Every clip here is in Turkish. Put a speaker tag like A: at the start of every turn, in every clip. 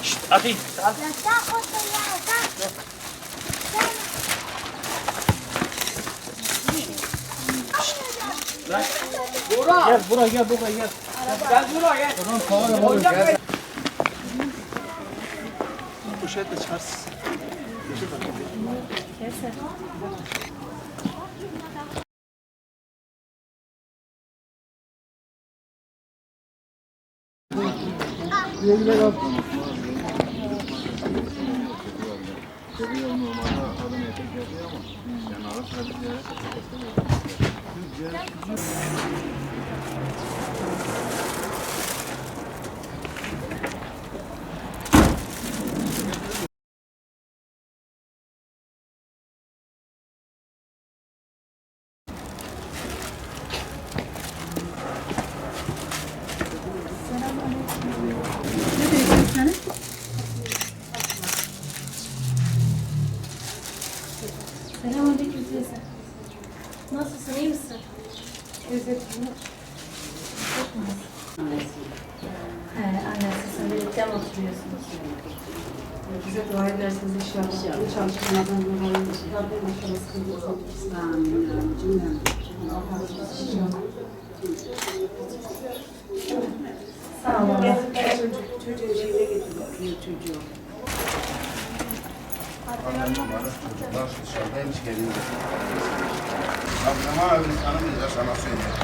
A: Şşt, Ati. Gel buraya gel. Gel buraya gel. Poşetle çıkarsın.
B: Selamünaleyküm teyze. Nasılsın, iyi misin? Evet. Annesi, sen birlikte mi oturuyorsunuz?
C: Bize dua edersiniz inşallah. Çalışmalardan dolayı Rabbim başarısını göstersin. Amin. Cümlem.
B: Sağ olun.
C: Çocuğu şeyle getiriyor. Çocuğu.
D: Çocuklar dışarıdaymış geliyor. Akşama abi tanımayacağız sana söyleyeyim.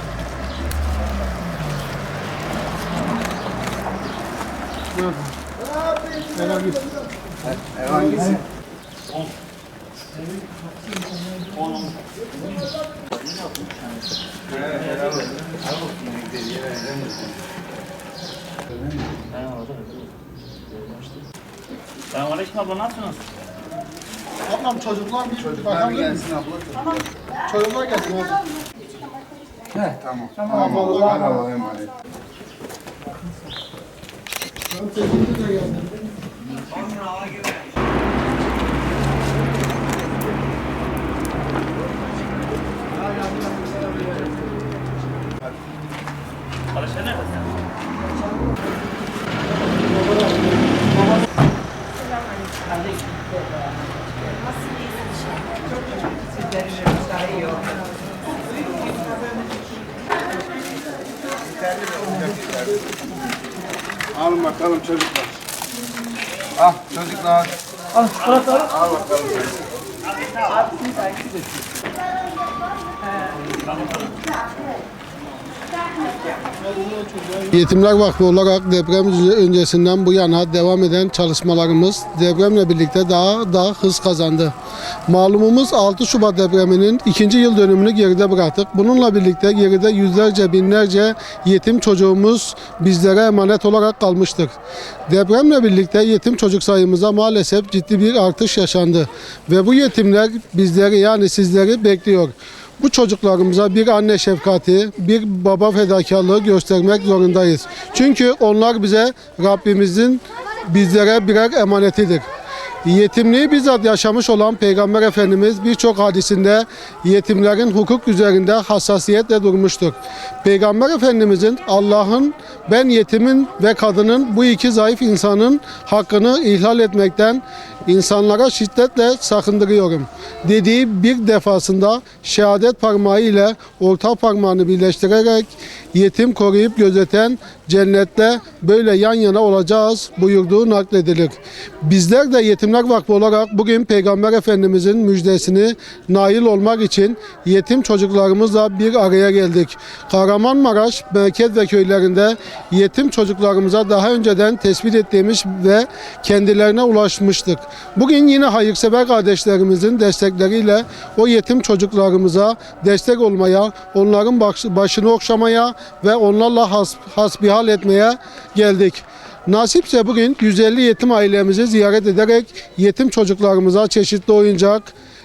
D: Ev hangisi? 10.
A: Selamünaleyküm abla, nasılsınız?
E: Ablam çocuklar bir
D: Çocuklar bir gelsin abla.
E: Tamam. Çocuklar gelsin abi.
D: Tamam.
E: Tamam,
D: Allah'a emanet.
E: Ben teyzemde de geldim.
A: Alışveriş neredesin?
D: Alın bakalım çocuklar. Al çocuklar.
E: Al çikolataları.
D: Al bakalım.
F: Yetimler Vakfı olarak deprem öncesinden bu yana devam eden çalışmalarımız depremle birlikte daha da hız kazandı. Malumumuz 6 Şubat depreminin 2. yıl dönümünü geride bıraktık. Bununla birlikte geride yüzlerce binlerce yetim çocuğumuz bizlere emanet olarak kalmıştır. Depremle birlikte yetim çocuk sayımıza maalesef ciddi bir artış yaşandı. Ve bu yetimler bizleri yani sizleri bekliyor. Bu çocuklarımıza bir anne şefkati, bir baba fedakarlığı göstermek zorundayız. Çünkü onlar bize Rabbimizin bizlere birer emanetidir. Yetimliği bizzat yaşamış olan Peygamber Efendimiz birçok hadisinde yetimlerin hukuk üzerinde hassasiyetle durmuştur. Peygamber Efendimizin Allah'ın ben yetimin ve kadının bu iki zayıf insanın hakkını ihlal etmekten insanlara şiddetle sakındırıyorum dediği bir defasında şehadet parmağı ile orta parmağını birleştirerek yetim koruyup gözeten cennette böyle yan yana olacağız buyurduğu nakledilir. Bizler de Yetimler Vakfı olarak bugün Peygamber Efendimizin müjdesini nail olmak için yetim çocuklarımızla bir araya geldik. Kahramanmaraş merkez ve köylerinde yetim çocuklarımıza daha önceden tespit ettiğimiz ve kendilerine ulaşmıştık. Bugün yine hayırsever kardeşlerimizin destekleriyle o yetim çocuklarımıza destek olmaya, onların başını okşamaya ve onlarla hasbihal etmeye geldik. Nasipse bugün 150 yetim ailemizi ziyaret ederek yetim çocuklarımıza çeşitli oyuncak,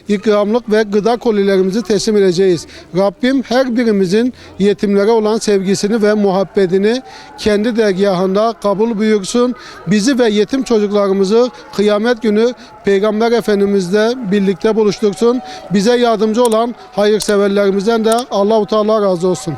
F: ikramlık ve gıda kolilerimizi teslim edeceğiz. Rabbim her birimizin yetimlere olan sevgisini ve muhabbetini kendi dergahında kabul buyursun. Bizi ve yetim çocuklarımızı kıyamet günü Peygamber Efendimizle birlikte buluştursun. Bize yardımcı olan hayırseverlerimizden de Allah-u Teala razı olsun.